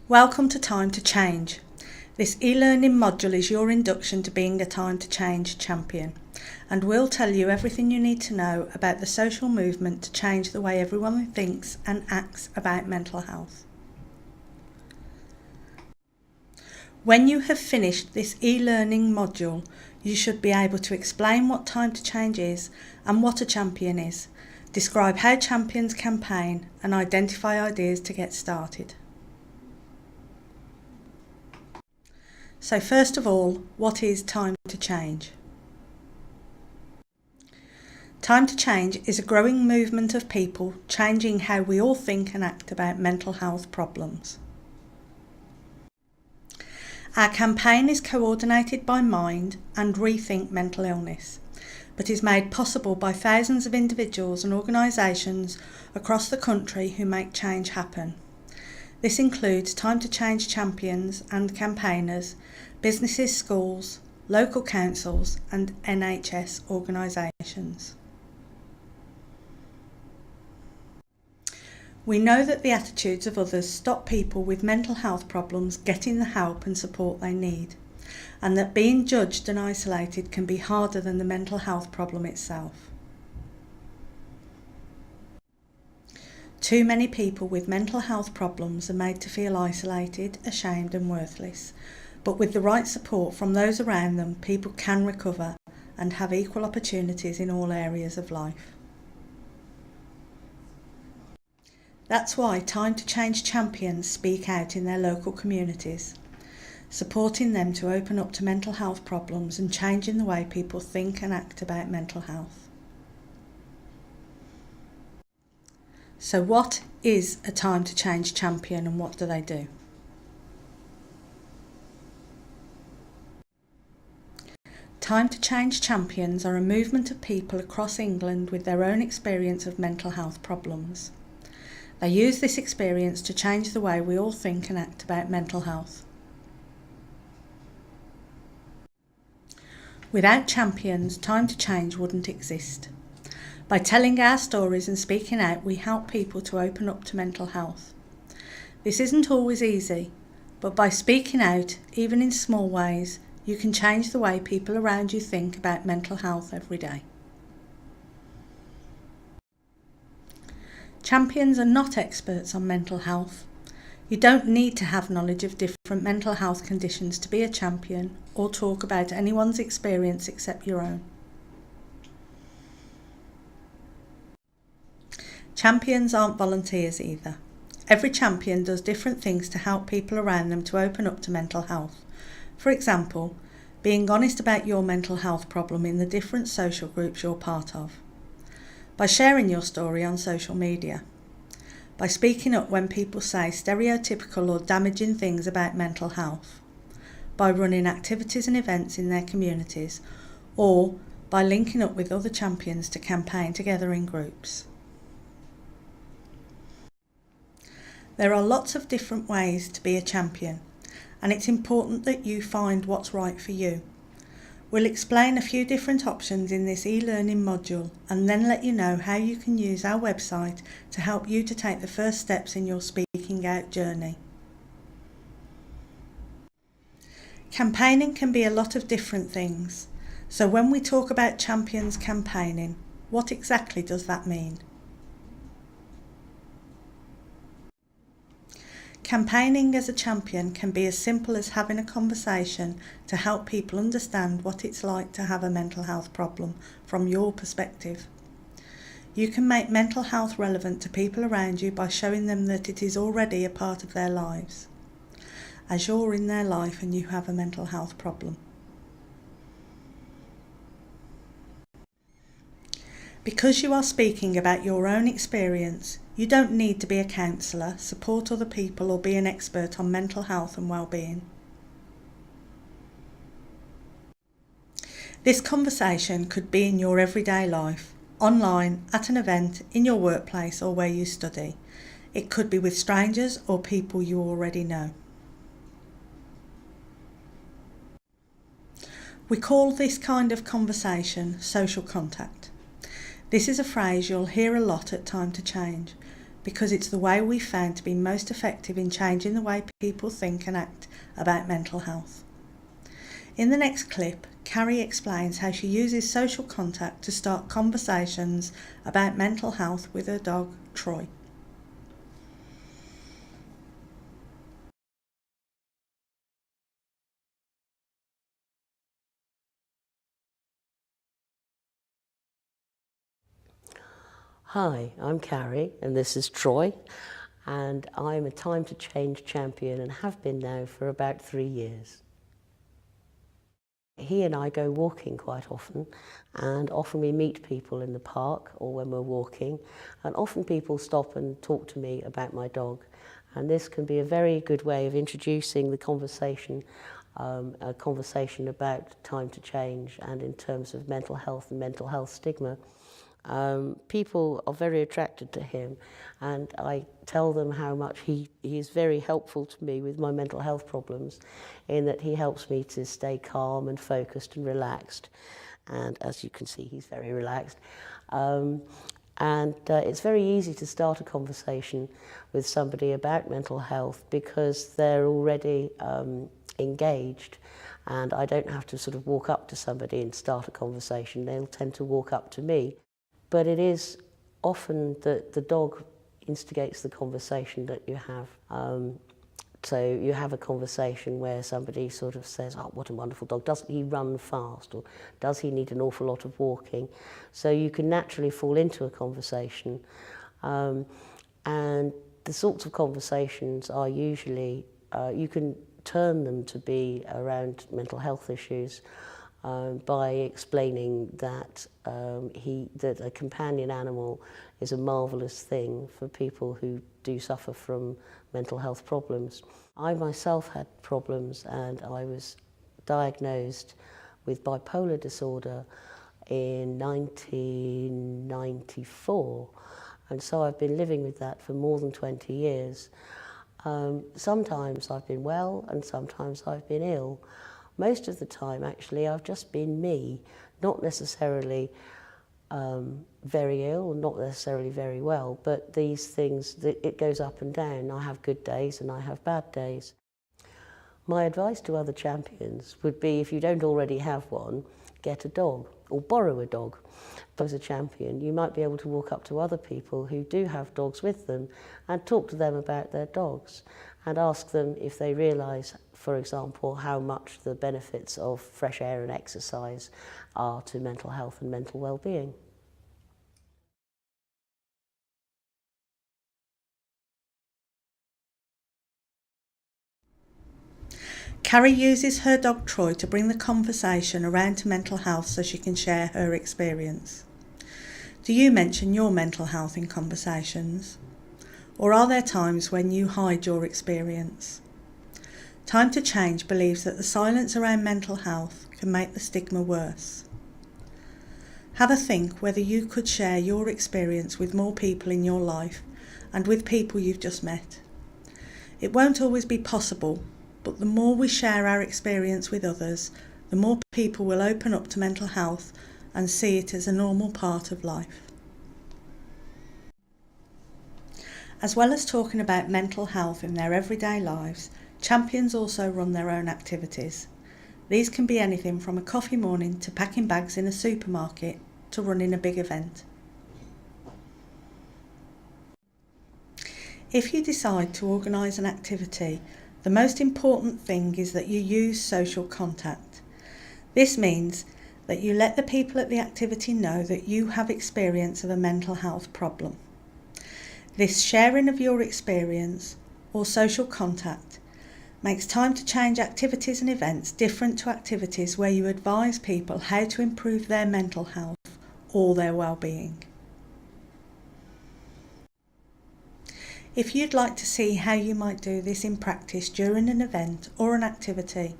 Welcome to Time to Change. This e-learning module is your induction to being a Time to Change champion, and we'll tell you everything you need to know about the social movement to change the way everyone thinks and acts about mental health. When you have finished this e-learning module, you should be able to explain what Time to Change is and what a champion is, describe how champions campaign, and identify ideas to get started. So first of all, what is Time to Change? Time to Change is a growing movement of people changing how we all think and act about mental health problems. Our campaign is coordinated by Mind and Rethink Mental Illness, but is made possible by thousands of individuals and organisations across the country who make change happen. This includes Time to Change champions and campaigners, businesses, schools, local councils and NHS organisations. We know that the attitudes of others stop people with mental health problems getting the help and support they need, and that being judged and isolated can be harder than the mental health problem itself. Too many people with mental health problems are made to feel isolated, ashamed and worthless, but with the right support from those around them, people can recover and have equal opportunities in all areas of life. That's why Time to Change champions speak out in their local communities, supporting them to open up to mental health problems and changing the way people think and act about mental health. So what is a Time to Change champion and what do they do? Time to Change champions are a movement of people across England with their own experience of mental health problems. They use this experience to change the way we all think and act about mental health. Without champions, Time to Change wouldn't exist. By telling our stories and speaking out, we help people to open up to mental health. This isn't always easy, but by speaking out, even in small ways, you can change the way people around you think about mental health every day. Champions are not experts on mental health. You don't need to have knowledge of different mental health conditions to be a champion or talk about anyone's experience except your own. Champions aren't volunteers either. Every champion does different things to help people around them to open up to mental health. For example, being honest about your mental health problem in the different social groups you're part of. By sharing your story on social media. By speaking up when people say stereotypical or damaging things about mental health. By running activities and events in their communities, or by linking up with other champions to campaign together in groups. There are lots of different ways to be a champion, and it's important that you find what's right for you. We'll explain a few different options in this e-learning module and then let you know how you can use our website to help you to take the first steps in your speaking out journey. Campaigning can be a lot of different things, so when we talk about champions campaigning, what exactly does that mean? Campaigning as a champion can be as simple as having a conversation to help people understand what it's like to have a mental health problem from your perspective. You can make mental health relevant to people around you by showing them that it is already a part of their lives, as you're in their life and you have a mental health problem. Because you are speaking about your own experience, you don't need to be a counsellor, support other people or be an expert on mental health and well-being. This conversation could be in your everyday life, online, at an event, in your workplace or where you study. It could be with strangers or people you already know. We call this kind of conversation social contact. This is a phrase you'll hear a lot at Time to Change. because it's the way we found to be most effective in changing the way people think and act about mental health. In the next clip, Carrie explains how she uses social contact to start conversations about mental health with her dog, Troy. Hi, I'm Carrie and this is Troy, and I'm a Time to Change champion and have been now for about 3 years. He and I go walking quite often, and often we meet people in the park or when we're walking, and often people stop and talk to me about my dog, and this can be a very good way of introducing the conversation, a conversation about time to change and in terms of mental health and mental health stigma. People are very attracted to him, and I tell them how much he is very helpful to me with my mental health problems, in that he helps me to stay calm and focused and relaxed. And as you can see, he's very relaxed. It's very easy to start a conversation with somebody about mental health because they're already engaged, and I don't have to sort of walk up to somebody and start a conversation. They'll tend to walk up to me. But it is often that the dog instigates the conversation that you have. So you have a conversation where somebody sort of says, oh, what a wonderful dog. Doesn't he run fast? Or does he need an awful lot of walking? So you can naturally fall into a conversation. And the sorts of conversations are usually, you can turn them to be around mental health issues. By explaining that that a companion animal is a marvellous thing for people who do suffer from mental health problems. I myself had problems, and I was diagnosed with bipolar disorder in 1994, and so I've been living with that for more than 20 years. Sometimes I've been well and sometimes I've been ill. Most of the time, actually, I've just been me, not necessarily very ill, not necessarily very well, but these things, it goes up and down. I have good days and I have bad days. My advice to other champions would be, if you don't already have one, get a dog or borrow a dog. As a champion, you might be able to walk up to other people who do have dogs with them and talk to them about their dogs and ask them if they realise, for example, how much the benefits of fresh air and exercise are to mental health and mental well-being. Carrie uses her dog Troy to bring the conversation around to mental health so she can share her experience. Do you mention your mental health in conversations? Or are there times when you hide your experience? Time to Change believes that the silence around mental health can make the stigma worse. Have a think whether you could share your experience with more people in your life and with people you've just met. It won't always be possible, but the more we share our experience with others, the more people will open up to mental health and see it as a normal part of life. As well as talking about mental health in their everyday lives, champions also run their own activities. These can be anything from a coffee morning to packing bags in a supermarket to running a big event. If you decide to organise an activity, the most important thing is that you use social contact. This means that you let the people at the activity know that you have experience of a mental health problem. This sharing of your experience, or social contact, makes Time to Change activities and events different to activities where you advise people how to improve their mental health or their well-being. If you'd like to see how you might do this in practice during an event or an activity,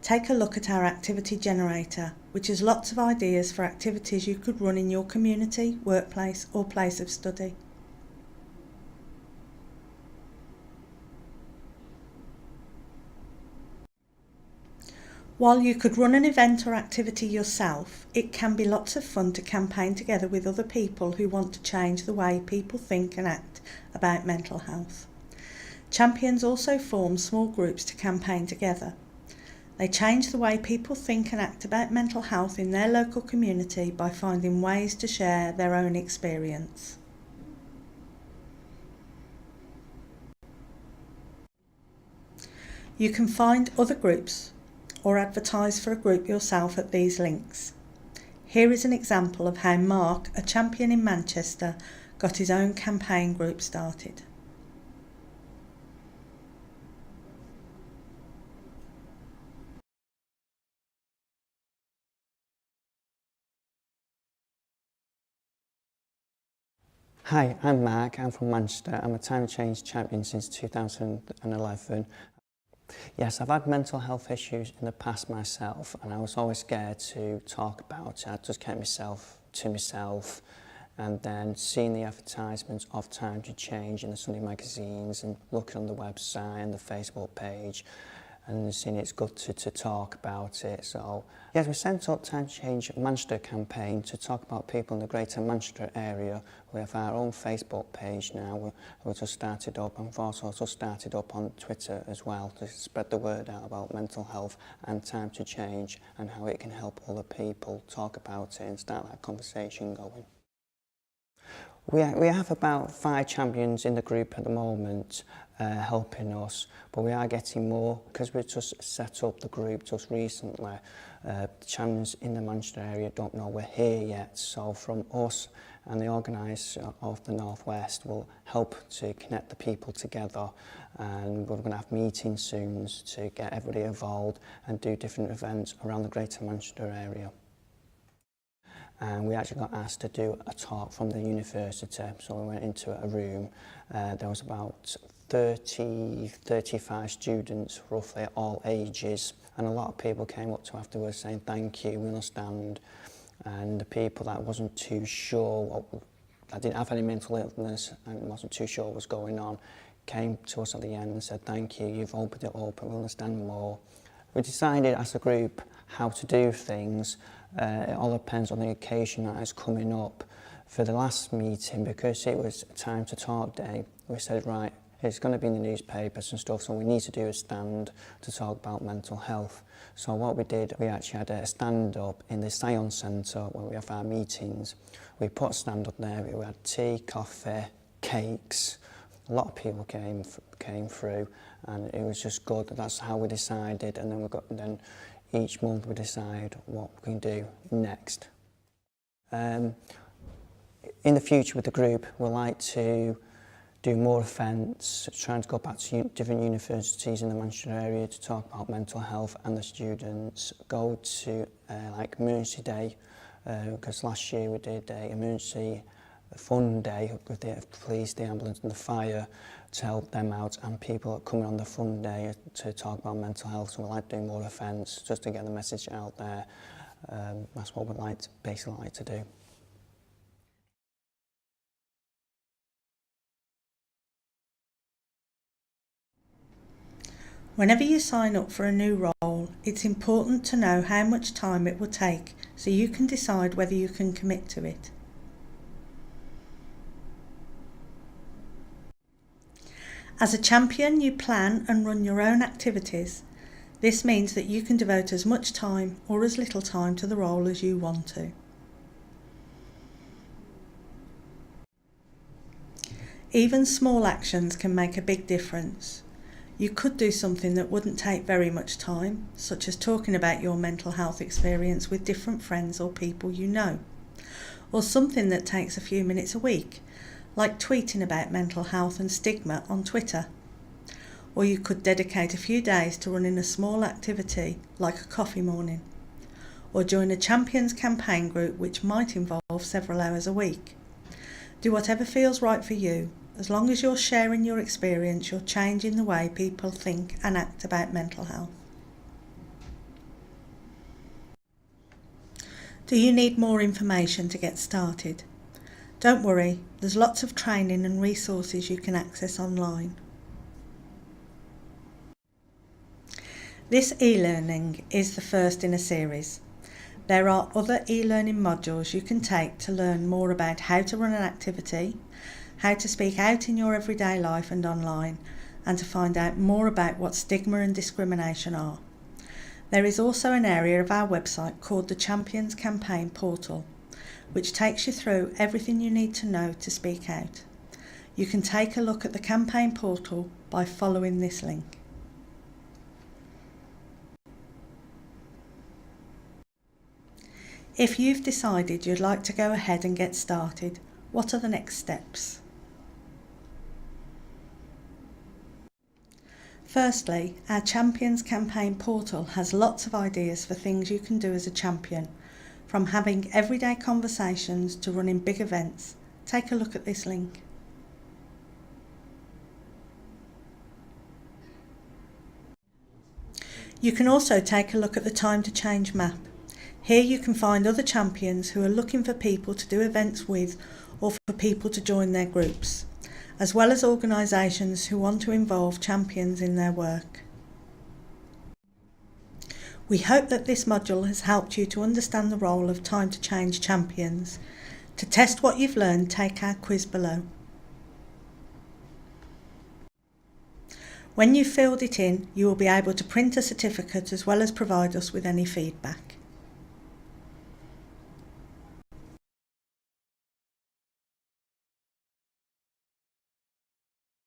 take a look at our activity generator, which has lots of ideas for activities you could run in your community, workplace or place of study. While you could run an event or activity yourself, it can be lots of fun to campaign together with other people who want to change the way people think and act about mental health. Champions also form small groups to campaign together. They change the way people think and act about mental health in their local community by finding ways to share their own experience. You can find other groups or advertise for a group yourself at these links. Here is an example of how Mark, a champion in Manchester, got his own campaign group started. Hi, I'm Mark, I'm from Manchester. I'm a time change champion since 2011. Yes, I've had mental health issues in the past myself, and I was always scared to talk about it. I just kept myself to myself, and then seeing the advertisements of Time to Change in the Sunday magazines and looking on the website and the Facebook page, and seeing it's good to talk about it. So yes, we sent out Time to Change Manchester campaign to talk about people in the Greater Manchester area. We have our own Facebook page now. We just started up, and we've also just started up on Twitter as well to spread the word out about mental health and Time to Change and how it can help other people talk about it and start that conversation going. We have about 5 champions in the group at the moment helping us, but we are getting more because we've just set up the group just recently. The champions in the Manchester area don't know we're here yet, so from us and the organiser of the North West will help to connect the people together, and we're going to have meetings soon to get everybody involved and do different events around the Greater Manchester area. And we actually got asked to do a talk from the university, so we went into a room. There was about 35 students, roughly all ages, and a lot of people came up to afterwards saying thank you, we understand. And the people that wasn't too sure, that didn't have any mental illness and wasn't too sure what was going on, came to us at the end and said thank you, you've opened it up and we understand more. We decided as a group how to do things. It all depends on the occasion that is coming up. For the last meeting, because it was Time to Talk Day, we said, right, it's going to be in the newspapers and stuff, so we need to do a stand to talk about mental health. So what we did, we actually had a stand up in the Science Centre where we have our meetings. We put a stand up there, we had tea, coffee, cakes. A lot of people came through, and it was just good. That's how we decided, and then each month we decide what we can do next. In the future with the group, we'd like to do more events, trying to go back to different universities in the Manchester area to talk about mental health and the students, go to like Emergency Day, because last year we did a emergency fun day with the police, the ambulance and the fire to help them out, and people are coming on the fun day to talk about mental health. So we like doing more events just to get the message out there. That's what we'd basically like to do. Whenever you sign up for a new role, it's important to know how much time it will take so you can decide whether you can commit to it. As a champion, you plan and run your own activities. This means that you can devote as much time or as little time to the role as you want to. Even small actions can make a big difference. You could do something that wouldn't take very much time, such as talking about your mental health experience with different friends or people you know, or something that takes a few minutes a week, like tweeting about mental health and stigma on Twitter. Or you could dedicate a few days to running a small activity like a coffee morning, or join a Champions campaign group which might involve several hours a week. Do whatever feels right for you. As long as you're sharing your experience, you're changing the way people think and act about mental health. Do you need more information to get started? Don't worry, there's lots of training and resources you can access online. This e-learning is the first in a series. There are other e-learning modules you can take to learn more about how to run an activity, how to speak out in your everyday life and online, and to find out more about what stigma and discrimination are. There is also an area of our website called the Champions Campaign Portal, which takes you through everything you need to know to speak out. You can take a look at the campaign portal by following this link. If you've decided you'd like to go ahead and get started, what are the next steps? Firstly, our Champions Campaign portal has lots of ideas for things you can do as a champion, from having everyday conversations to running big events. Take a look at this link. You can also take a look at the Time to Change map. Here you can find other champions who are looking for people to do events with or for people to join their groups, as well as organisations who want to involve champions in their work. We hope that this module has helped you to understand the role of Time to Change champions. To test what you've learned, take our quiz below. When you've filled it in, you will be able to print a certificate as well as provide us with any feedback.